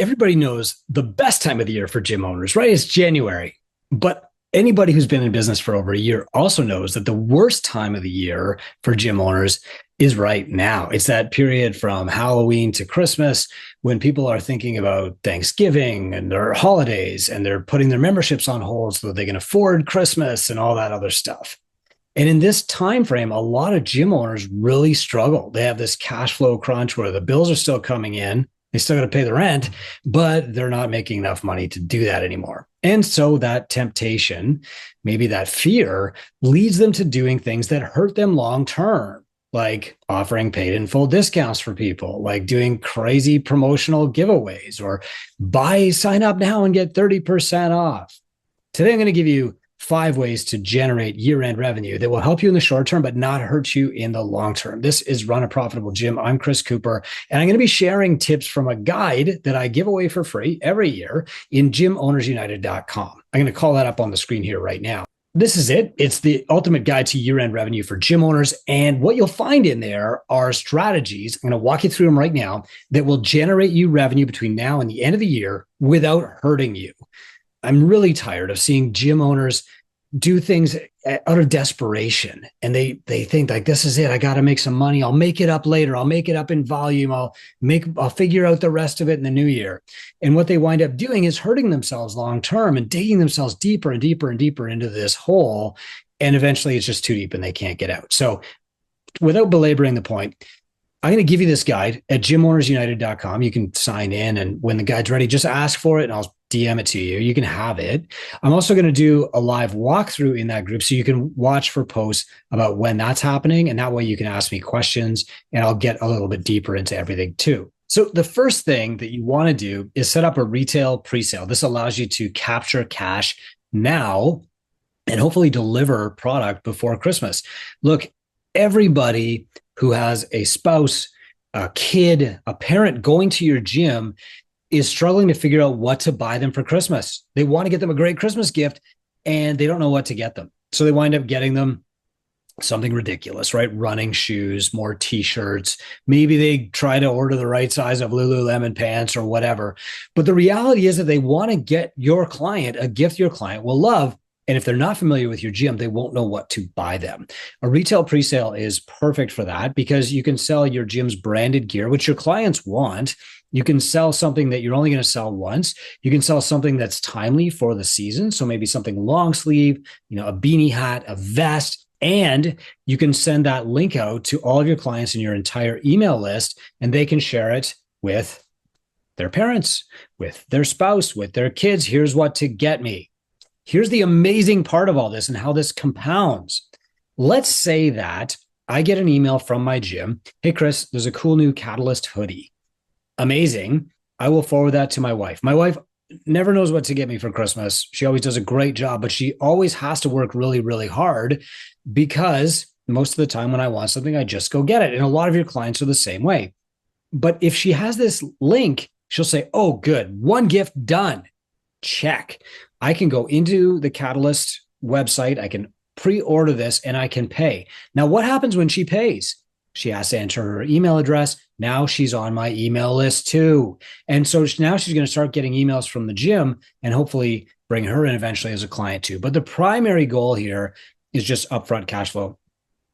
everybody knows the best time of the year for gym owners, right? It's January. But anybody who's been in business for over a year also knows that the worst time of the year for gym owners is right now. It's that period from Halloween to Christmas when people are thinking about Thanksgiving and their holidays, and they're putting their memberships on hold so that they can afford Christmas and all that other stuff. And in this time frame, a lot of gym owners really struggle. They have this cash flow crunch where the bills are still coming in. They still got to pay the rent, but they're not making enough money to do that anymore. And so that temptation, maybe that fear, leads them to doing things that hurt them long term, like offering paid in full discounts for people, like doing crazy promotional giveaways, or sign up now and get 30% off. Today, I'm going to give you 5 ways to generate year-end revenue that will help you in the short term, but not hurt you in the long term. This is Run a Profitable Gym. I'm Chris Cooper, and I'm going to be sharing tips from a guide that I give away for free every year in gymownersunited.com. I'm going to call that up on the screen here right now. This is it. It's the ultimate guide to year-end revenue for gym owners. And what you'll find in there are strategies, I'm going to walk you through them right now, that will generate you revenue between now and the end of the year without hurting you. I'm really tired of seeing gym owners do things out of desperation. And they think like, this is it. I got to make some money. I'll make it up later. I'll make it up in volume. I'll figure out the rest of it in the new year. And what they wind up doing is hurting themselves long-term and digging themselves deeper and deeper and deeper into this hole. And eventually it's just too deep and they can't get out. So without belaboring the point, I'm going to give you this guide at gymownersunited.com. You can sign in, and when the guide's ready, just ask for it and I'll DM it to you. You can have it. I'm also going to do a live walkthrough in that group so you can watch for posts about when that's happening. And that way you can ask me questions and I'll get a little bit deeper into everything too. So the first thing that you want to do is set up a retail presale. This allows you to capture cash now and hopefully deliver product before Christmas. Look, everybody who has a spouse, a kid, a parent going to your gym is struggling to figure out what to buy them for Christmas. They want to get them a great Christmas gift and they don't know what to get them. So they wind up getting them something ridiculous, right? Running shoes, more t-shirts. Maybe they try to order the right size of Lululemon pants or whatever. But the reality is that they want to get your client a gift your client will love. And if they're not familiar with your gym, they won't know what to buy them. A retail presale is perfect for that because you can sell your gym's branded gear, which your clients want. You can sell something that you're only going to sell once. You can sell something that's timely for the season. So maybe something long sleeve, a beanie hat, a vest, and you can send that link out to all of your clients in your entire email list, and they can share it with their parents, with their spouse, with their kids. Here's what to get me. Here's the amazing part of all this and how this compounds. Let's say that I get an email from my gym. Hey, Chris, there's a cool new Catalyst hoodie. Amazing. I will forward that to my wife. My wife never knows what to get me for Christmas. She always does a great job, but she always has to work really, really hard because most of the time when I want something, I just go get it. And a lot of your clients are the same way. But if she has this link, she'll say, oh, good. One gift done. Check. I can go into the Catalyst website. I can pre-order this and I can pay. Now, what happens when she pays? She has to enter her email address. Now she's on my email list too. And so now she's going to start getting emails from the gym and hopefully bring her in eventually as a client too. But the primary goal here is just upfront cash flow.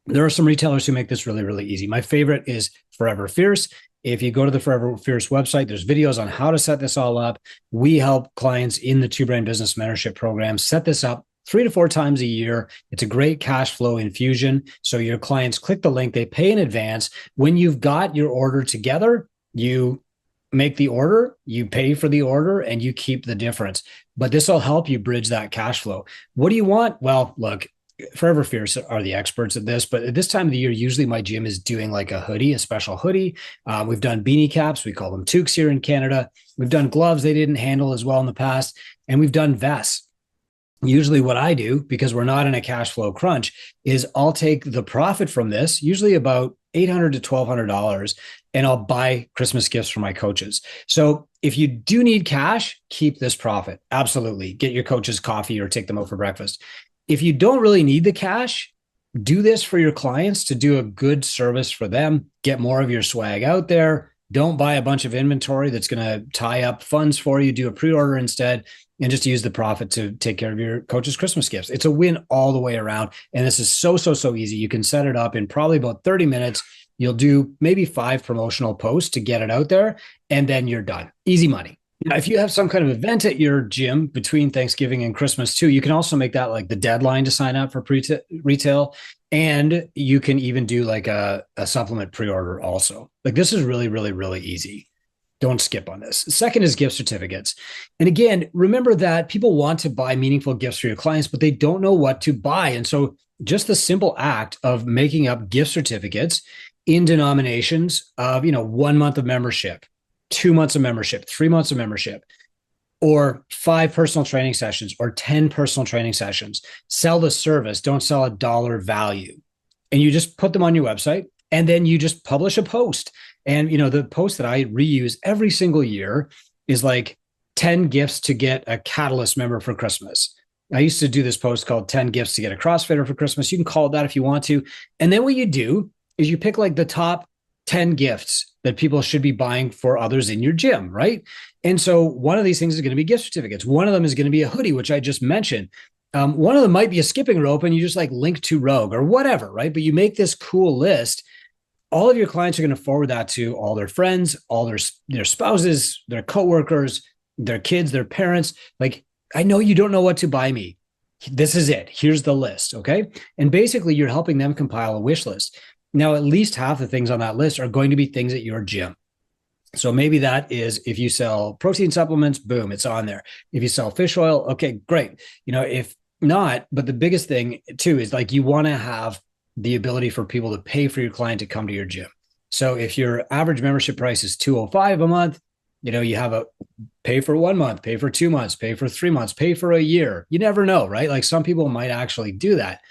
There are some retailers who make this really, really easy. My favorite is Forever Fierce. If you go to the Forever Fierce website, there's videos on how to set this all up. We help clients in the Two Brain Business Mentorship Program set this up 3 to 4 times a year. It's a great cash flow infusion. So your clients click the link, they pay in advance. When you've got your order together, you make the order, you pay for the order, and you keep the difference. But this will help you bridge that cash flow. What do you want? Well, look, Forever Fierce are the experts at this, but at this time of the year, usually my gym is doing like a hoodie, a special hoodie. We've done beanie caps. We call them toques here in Canada. We've done gloves they didn't handle as well in the past. And we've done vests. Usually what I do, because we're not in a cash flow crunch, is I'll take the profit from this, usually about $800 to $1,200, and I'll buy Christmas gifts for my coaches. So if you do need cash, keep this profit. Absolutely. Get your coaches coffee or take them out for breakfast. If you don't really need the cash, do this for your clients to do a good service for them, get more of your swag out there, Don't buy a bunch of inventory that's going to tie up funds for you. Do a pre-order instead and just use the profit to take care of your coach's Christmas gifts. It's a win all the way around. And this is so easy. You can set it up in probably about 30 minutes. You'll do maybe 5 promotional posts to get it out there, and then you're done. Easy money. Now, if you have some kind of event at your gym between Thanksgiving and Christmas too, you can also make that like the deadline to sign up for retail. And you can even do like a supplement pre-order also. Like this is really easy. Don't skip on this. Second is gift certificates. And again, remember that people want to buy meaningful gifts for your clients, but they don't know what to buy. And so just the simple act of making up gift certificates in denominations of, 1 month of membership, 2 months of membership, 3 months of membership, or 5 personal training sessions or 10 personal training sessions. Sell the service, don't sell a dollar value. And you just put them on your website, and then you just publish a post. And, the post that I reuse every single year is like 10 gifts to get a Catalyst member for Christmas. I used to do this post called 10 gifts to get a CrossFitter for Christmas. You can call it that if you want to. And then what you do is you pick like the top 10 gifts that people should be buying for others in your gym, right? And so one of these things is going to be gift certificates. One of them is going to be a hoodie, which I just mentioned. One of them might be a skipping rope, and you just like link to Rogue or whatever, right? But you make this cool list. All of your clients are going to forward that to all their friends, all their spouses, their coworkers, their kids, their parents. Like, I know you don't know what to buy me. This is it. Here's the list. Okay. And basically you're helping them compile a wish list. Now, at least half the things on that list are going to be things at your gym. So maybe that is if you sell protein supplements, boom, it's on there. If you sell fish oil, okay, great. If not, but the biggest thing too is like you want to have the ability for people to pay for your client to come to your gym. So if your average membership price is $205 a month, you have a pay for 1 month, pay for 2 months, pay for 3 months, pay for a year. You never know, right? Like some people might actually do that.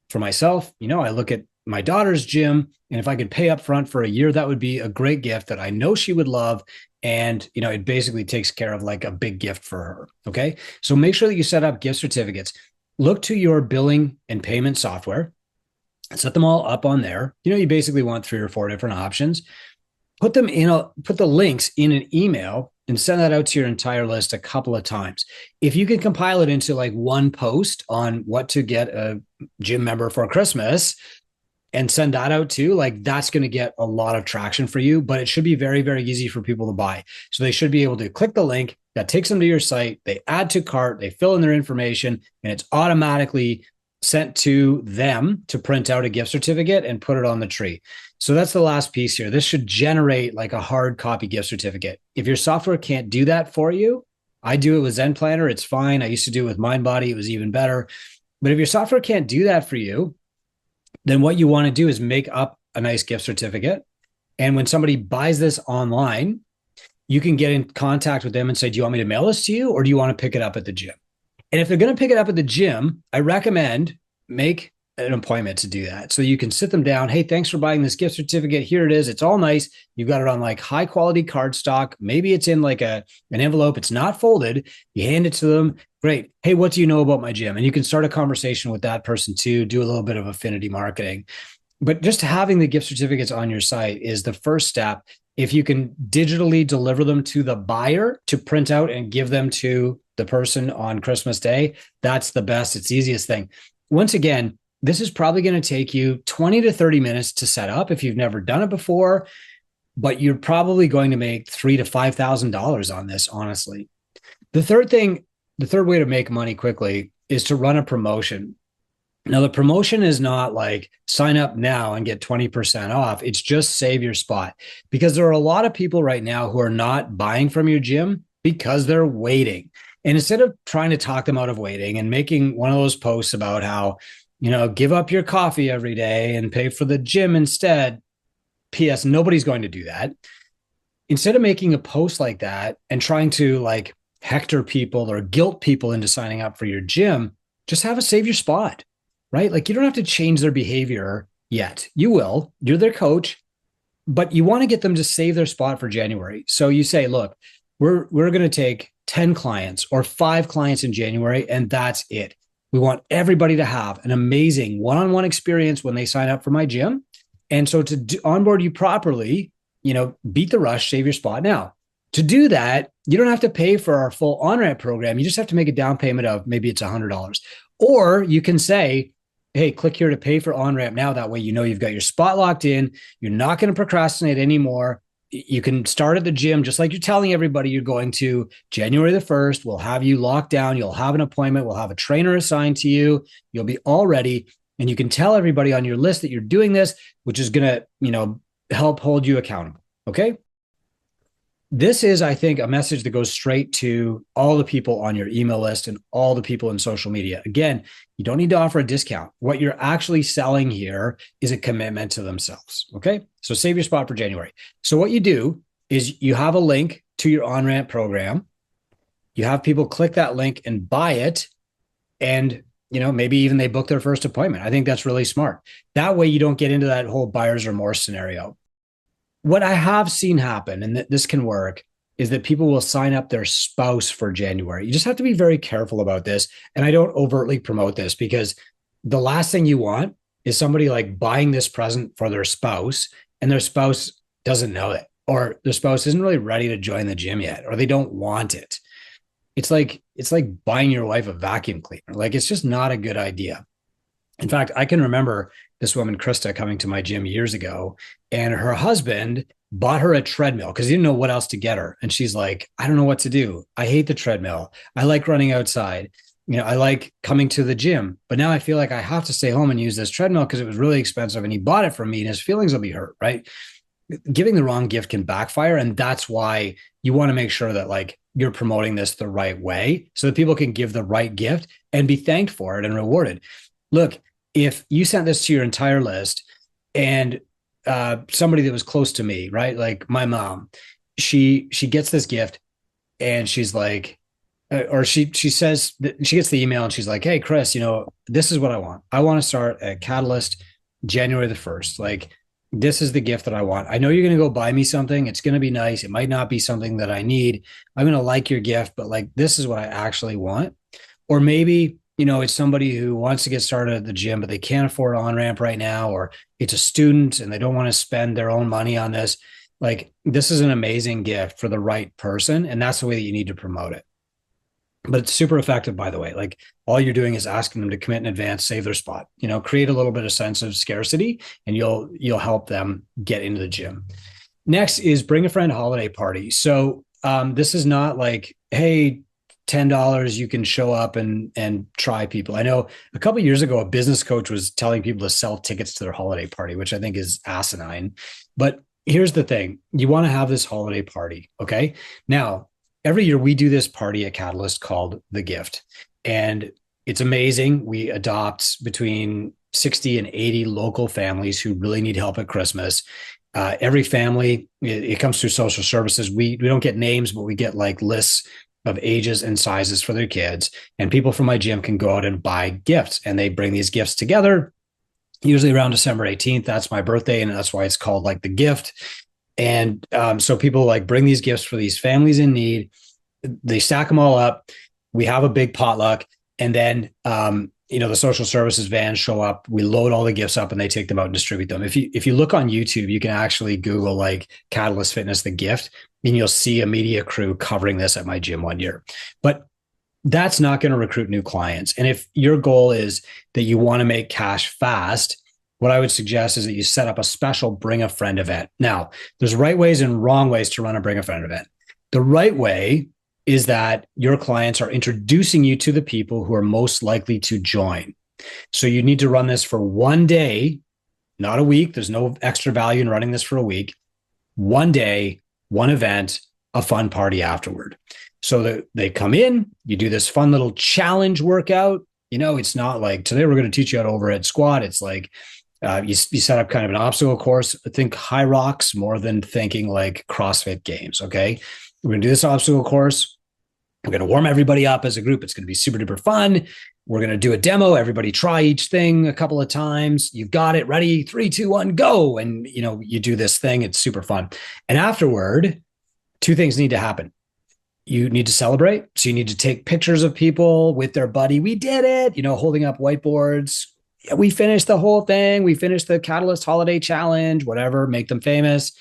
For myself, I look at my daughter's gym, and if I could pay up front for a year, that would be a great gift that I know she would love. And, it basically takes care of like a big gift for her. Okay. So make sure that you set up gift certificates. Look to your billing and payment software. Set them all up on there. You basically want 3 or 4 different options. Put them put the links in an email and send that out to your entire list a couple of times. If you can compile it into like one post on what to get a gym member for Christmas and send that out too, like that's going to get a lot of traction for you, but it should be very easy for people to buy. So they should be able to click the link that takes them to your site. They add to cart, they fill in their information, and it's automatically sent to them to print out a gift certificate and put it on the tree. So that's the last piece here. This should generate like a hard copy gift certificate. If your software can't do that for you, I do it with Zen Planner. It's fine. I used to do it with MindBody. It was even better. But if your software can't do that for you, then what you want to do is make up a nice gift certificate. And when somebody buys this online, you can get in contact with them and say, do you want me to mail this to you, or do you want to pick it up at the gym? And if they're going to pick it up at the gym, I recommend make an appointment to do that. So you can sit them down. Hey, thanks for buying this gift certificate. Here it is. It's all nice. You've got it on like high quality cardstock. Maybe it's in like an envelope. It's not folded. You hand it to them. Great. Hey, what do you know about my gym? And you can start a conversation with that person too, do a little bit of affinity marketing. But just having the gift certificates on your site is the first step. If you can digitally deliver them to the buyer to print out and give them to the person on Christmas Day, that's the best. It's the easiest thing. Once again, this is probably going to take you 20 to 30 minutes to set up if you've never done it before, but you're probably going to make $3,000 to $5,000 on this, honestly. The third way to make money quickly is to run a promotion. Now, the promotion is not like sign up now and get 20% off. It's just save your spot, because there are a lot of people right now who are not buying from your gym because they're waiting. And instead of trying to talk them out of waiting and making one of those posts about how, give up your coffee every day and pay for the gym instead. P.S. Nobody's going to do that. Instead of making a post like that and trying to like hector people or guilt people into signing up for your gym, just have a save your spot, right? Like you don't have to change their behavior yet. You will. You're their coach, but you want to get them to save their spot for January. So you say, look, we're going to take 10 clients or 5 clients in January, and that's it. We want everybody to have an amazing one-on-one experience when they sign up for my gym. And so to onboard you properly, beat the rush, save your spot now. To do that, you don't have to pay for our full on-ramp program. You just have to make a down payment of maybe it's $100. Or you can say, hey, click here to pay for on-ramp now. That way, you've got your spot locked in. You're not going to procrastinate anymore. You can start at the gym, just like you're telling everybody you're going to. January the 1st, we'll have you locked down. You'll have an appointment. We'll have a trainer assigned to you. You'll be all ready. And you can tell everybody on your list that you're doing this, which is going to, help hold you accountable. Okay. This is, I think, a message that goes straight to all the people on your email list and all the people in social media. Again, you don't need to offer a discount. What you're actually selling here is a commitment to themselves. Okay. So save your spot for January. So what you do is you have a link to your on-ramp program. You have people click that link and buy it. And maybe even they book their first appointment. I think that's really smart. That way you don't get into that whole buyer's remorse scenario. What I have seen happen, and this can work, is that people will sign up their spouse for January. You just have to be very careful about this. And I don't overtly promote this because the last thing you want is somebody like buying this present for their spouse and their spouse doesn't know it, or their spouse isn't really ready to join the gym yet, or they don't want it. It's like buying your wife a vacuum cleaner. Like, it's just not a good idea. In fact, I can remember this woman, Krista, coming to my gym years ago, and her husband bought her a treadmill because he didn't know what else to get her. And she's like, I don't know what to do. I hate the treadmill. I like running outside. I like coming to the gym, but now I feel like I have to stay home and use this treadmill because it was really expensive and he bought it from me and his feelings will be hurt, right? Giving the wrong gift can backfire. And that's why you want to make sure that like you're promoting this the right way so that people can give the right gift and be thanked for it and rewarded. Look, if you sent this to your entire list and somebody that was close to me, right? Like my mom, she gets this gift and she's like, or she says that she gets the email and she's like, hey, Chris, this is what I want. I want to start at Catalyst January the 1st. Like, this is the gift that I want. I know you're going to go buy me something. It's going to be nice. It might not be something that I need. I'm going to like your gift, but like, this is what I actually want. Or maybe, it's somebody who wants to get started at the gym, but they can't afford on-ramp right now, or it's a student and they don't want to spend their own money on this. Like, this is an amazing gift for the right person. And that's the way that you need to promote it. But it's super effective, by the way. Like, all you're doing is asking them to commit in advance, save their spot, create a little bit of sense of scarcity, and you'll help them get into the gym. Next is bring a friend holiday party. So this is not like, hey, $10, you can show up and try people. I know a couple of years ago, a business coach was telling people to sell tickets to their holiday party, which I think is asinine. But here's the thing. You want to have this holiday party. Okay. Now, every year we do this party at Catalyst called The Gift. And it's amazing. We adopt between 60 and 80 local families who really need help at Christmas. Every family, it comes through social services. We don't get names, but we get like lists of ages and sizes for their kids. And people from my gym can go out and buy gifts, and they bring these gifts together, usually around December 18th. That's my birthday. And that's why it's called like The Gift. And so people like bring these gifts for these families in need. They stack them all up. We have a big potluck. And then, the social services vans show up. We load all the gifts up and they take them out and distribute them. If you look on YouTube, you can actually Google like Catalyst Fitness, The Gift, and you'll see a media crew covering this at my gym one year. But that's not going to recruit new clients. And if your goal is that you want to make cash fast, what I would suggest is that you set up a special bring a friend event. Now, there's right ways and wrong ways to run a bring a friend event. The right way is that your clients are introducing you to the people who are most likely to join. So you need to run this for one day, not a week. There's no extra value in running this for a week. One day, one event, a fun party afterward. So that they come in, you do this fun little challenge workout. It's not like today we're going to teach you how to overhead squat. It's like you set up kind of an obstacle course. Think high rocks more than thinking like CrossFit games. Okay. We're going to do this obstacle course. We're going to warm everybody up as a group. It's going to be super duper fun. We're going to do a demo. Everybody try each thing a couple of times. You've got it. Ready? 3, 2, 1, go. And, you do this thing. It's super fun. And afterward, 2 things need to happen. You need to celebrate. So you need to take pictures of people with their buddy. We did it, holding up whiteboards. Yeah, we finished the whole thing. We finished the Catalyst Holiday Challenge, whatever, make them famous.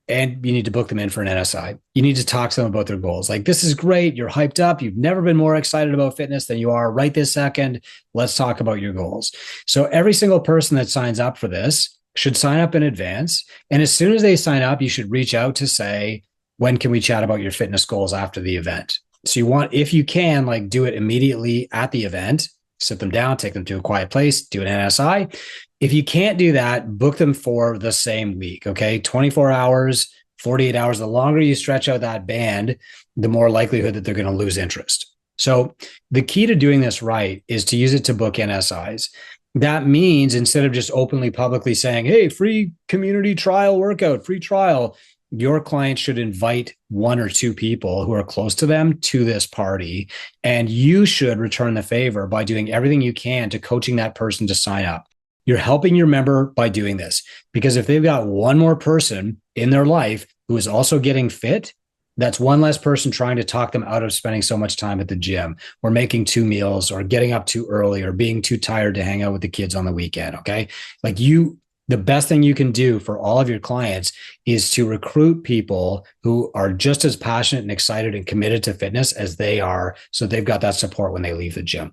and you need to book them in for an NSI. You need to talk to them about their goals. Like, this is great. You're hyped up. You've never been more excited about fitness than you are right this second. Let's talk about your goals. So every single person that signs up for this should sign up in advance. And as soon as they sign up, you should reach out to say, when can we chat about your fitness goals after the event? So you want, if you can, like, do it immediately at the event, sit them down, take them to a quiet place, do an NSI. If you can't do that, book them for the same week, okay? 24 hours, 48 hours. The longer you stretch out that band, the more likelihood that they're going to lose interest. So the key to doing this right is to use it to book NSIs. That means instead of just openly, publicly saying, hey, free community trial workout, free trial, your client should invite one or two people who are close to them to this party. And you should return the favor by doing everything you can to coaching that person to sign up. You're helping your member by doing this, because if they've got one more person in their life who is also getting fit, that's one less person trying to talk them out of spending so much time at the gym or making 2 meals or getting up too early or being too tired to hang out with the kids on the weekend. Okay. Like, the best thing you can do for all of your clients is to recruit people who are just as passionate and excited and committed to fitness as they are, so they've got that support when they leave the gym.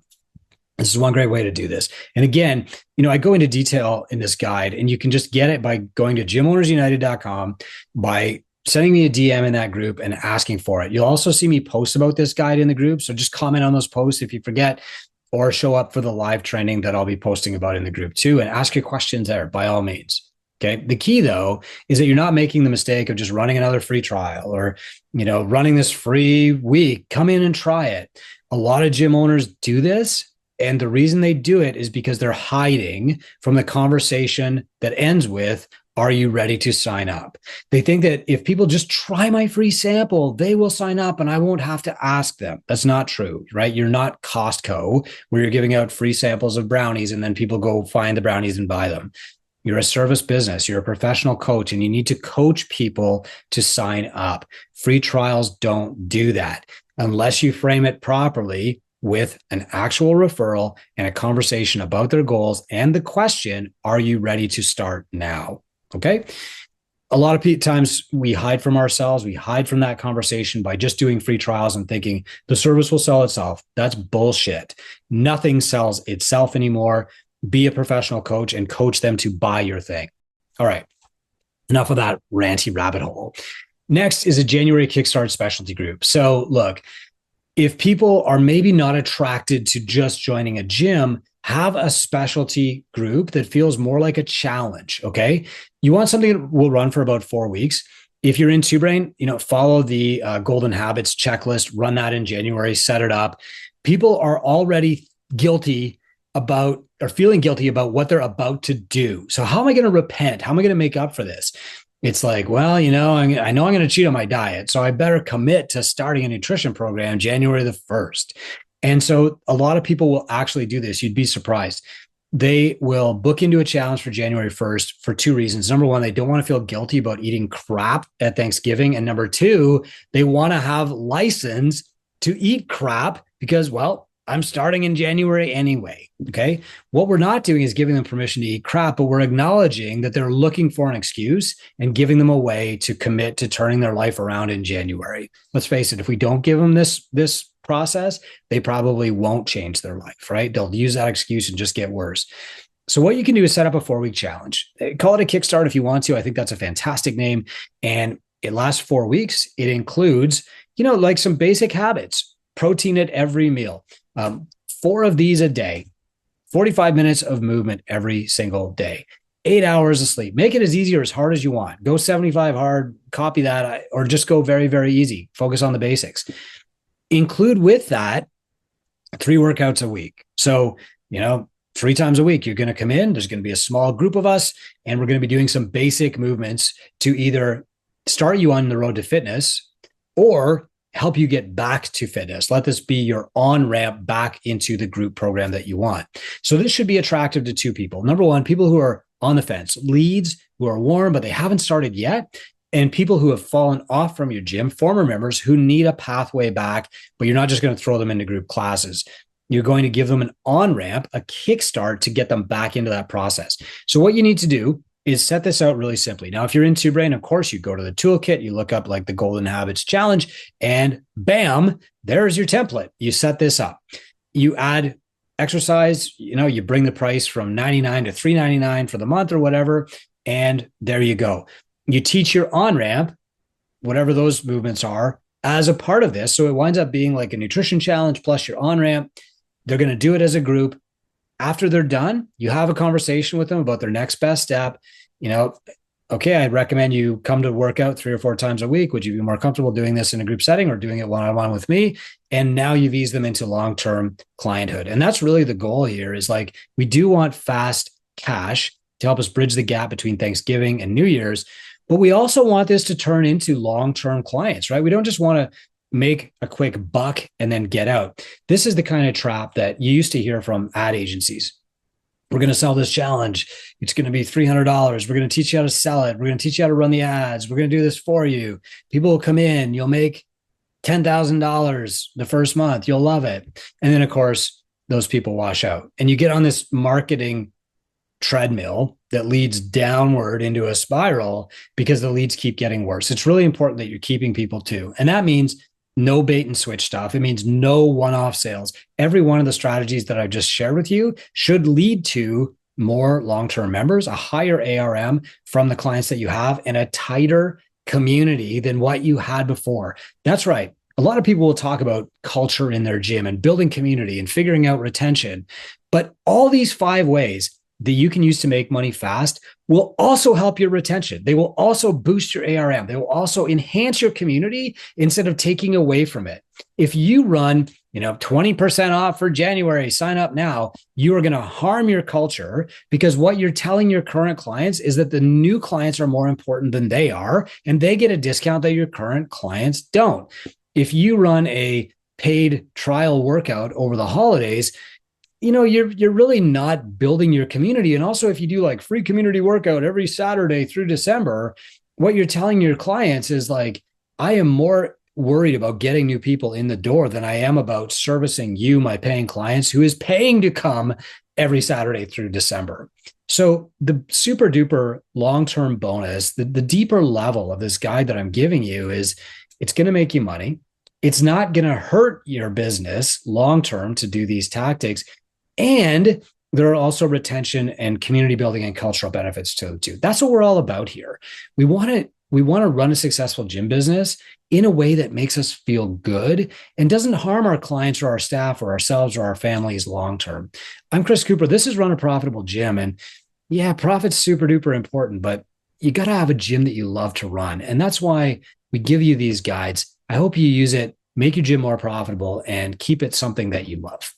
This is one great way to do this. And again, I go into detail in this guide, and you can just get it by going to gymownersunited.com, by sending me a DM in that group and asking for it. You'll also see me post about this guide in the group. So just comment on those posts if you forget, or show up for the live training that I'll be posting about in the group too, and ask your questions there by all means. Okay. The key though is that you're not making the mistake of just running another free trial or, running this free week. Come in and try it. A lot of gym owners do this. And the reason they do it is because they're hiding from the conversation that ends with, are you ready to sign up? They think that if people just try my free sample, they will sign up and I won't have to ask them. That's not true, right? You're not Costco where you're giving out free samples of brownies and then people go find the brownies and buy them. You're a service business. You're a professional coach, and you need to coach people to sign up. Free trials don't do that unless you frame it properly with an actual referral and a conversation about their goals and the question, are you ready to start now? Okay. A lot of times we hide from ourselves. We hide from that conversation by just doing free trials and thinking the service will sell itself. That's bullshit. Nothing sells itself anymore. Be a professional coach and coach them to buy your thing. All right. Enough of that ranty rabbit hole. Next is a January Kickstart specialty group. So look, if people are maybe not attracted to just joining a gym, have a specialty group that feels more like a challenge, okay? You want something that will run for about 4 weeks. If you're in Two Brain, follow the Golden Habits checklist, run that in January, set it up. People are already feeling guilty about what they're about to do. So how am I going to repent? How am I going to make up for this? It's like, well, I know I'm going to cheat on my diet, so I better commit to starting a nutrition program January the 1st. And so a lot of people will actually do this. You'd be surprised. They will book into a challenge for January 1st for 2 reasons. Number one, they don't want to feel guilty about eating crap at Thanksgiving. And number two, they want to have license to eat crap because, well, I'm starting in January anyway. Okay. What we're not doing is giving them permission to eat crap, but we're acknowledging that they're looking for an excuse and giving them a way to commit to turning their life around in January. Let's face it. If we don't give them this process, they probably won't change their life, right? They'll use that excuse and just get worse. So what you can do is set up a 4-week challenge. Call it a kickstart if you want to. I think that's a fantastic name. And it lasts 4 weeks. It includes, like some basic habits, protein at every meal. 4 of these a day, 45 minutes of movement every single day, 8 hours of sleep. Make it as easy or as hard as you want. Go 75 hard, copy that, or just go very, very easy. Focus on the basics. Include with that 3 workouts a week. So, 3 times a week, you're going to come in, there's going to be a small group of us, and we're going to be doing some basic movements to either start you on the road to fitness or help you get back to fitness. Let this be your on-ramp back into the group program that you want. So this should be attractive to 2 people. Number one, people who are on the fence, leads who are warm, but they haven't started yet, and people who have fallen off from your gym, former members who need a pathway back, but you're not just going to throw them into group classes. You're going to give them an on-ramp, a kickstart to get them back into that process. So what you need to do is set this out really simply. Now, if you're in Two Brain, of course, you go to the toolkit, you look up like the Golden Habits Challenge, and bam, there's your template. You set this up. You add exercise, you bring the price from $99 to $3.99 for the month or whatever, and there you go. You teach your on-ramp, whatever those movements are, as a part of this. So it winds up being like a nutrition challenge plus your on-ramp. They're going to do it as a group. After they're done, you have a conversation with them about their next best step. Okay, I'd recommend you come to work out 3 or 4 times a week. Would you be more comfortable doing this in a group setting or doing it one-on-one with me? And now you've eased them into long-term clienthood. And that's really the goal here, is like, we do want fast cash to help us bridge the gap between Thanksgiving and New Year's, but we also want this to turn into long-term clients, right? We don't just want to make a quick buck and then get out. This is the kind of trap that you used to hear from ad agencies. We're going to sell this challenge. It's going to be $300. We're going to teach you how to sell it. We're going to teach you how to run the ads. We're going to do this for you. People will come in. You'll make $10,000 the first month. You'll love it. And then, of course, those people wash out. And you get on this marketing treadmill that leads downward into a spiral because the leads keep getting worse. It's really important that you're keeping people too. And that means no bait and switch stuff. It means no one-off sales. Every one of the strategies that I just shared with you should lead to more long-term members, a higher ARM from the clients that you have, and a tighter community than what you had before. That's right. A lot of people will talk about culture in their gym and building community and figuring out retention. But all these 5 ways that you can use to make money fast will also help your retention. They will also boost your ARM. They will also enhance your community instead of taking away from it. If you run, 20% off for January, sign up now, you are going to harm your culture, because what you're telling your current clients is that the new clients are more important than they are, and they get a discount that your current clients don't. If you run a paid trial workout over the holidays, you're really not building your community. And also, if you do like free community workout every Saturday through December, what you're telling your clients is like, I am more worried about getting new people in the door than I am about servicing you, my paying clients, who is paying to come every Saturday through December. So the super duper long-term bonus, the deeper level of this guide that I'm giving you, is it's going to make you money. It's not going to hurt your business long-term to do these tactics. And there are also retention and community building and cultural benefits to it too. That's what we're all about here. We want to run a successful gym business in a way that makes us feel good and doesn't harm our clients or our staff or ourselves or our families long-term. I'm Chris Cooper. This is Run a Profitable Gym. And yeah, profit's super duper important, but you got to have a gym that you love to run. And that's why we give you these guides. I hope you use it, make your gym more profitable, and keep it something that you love.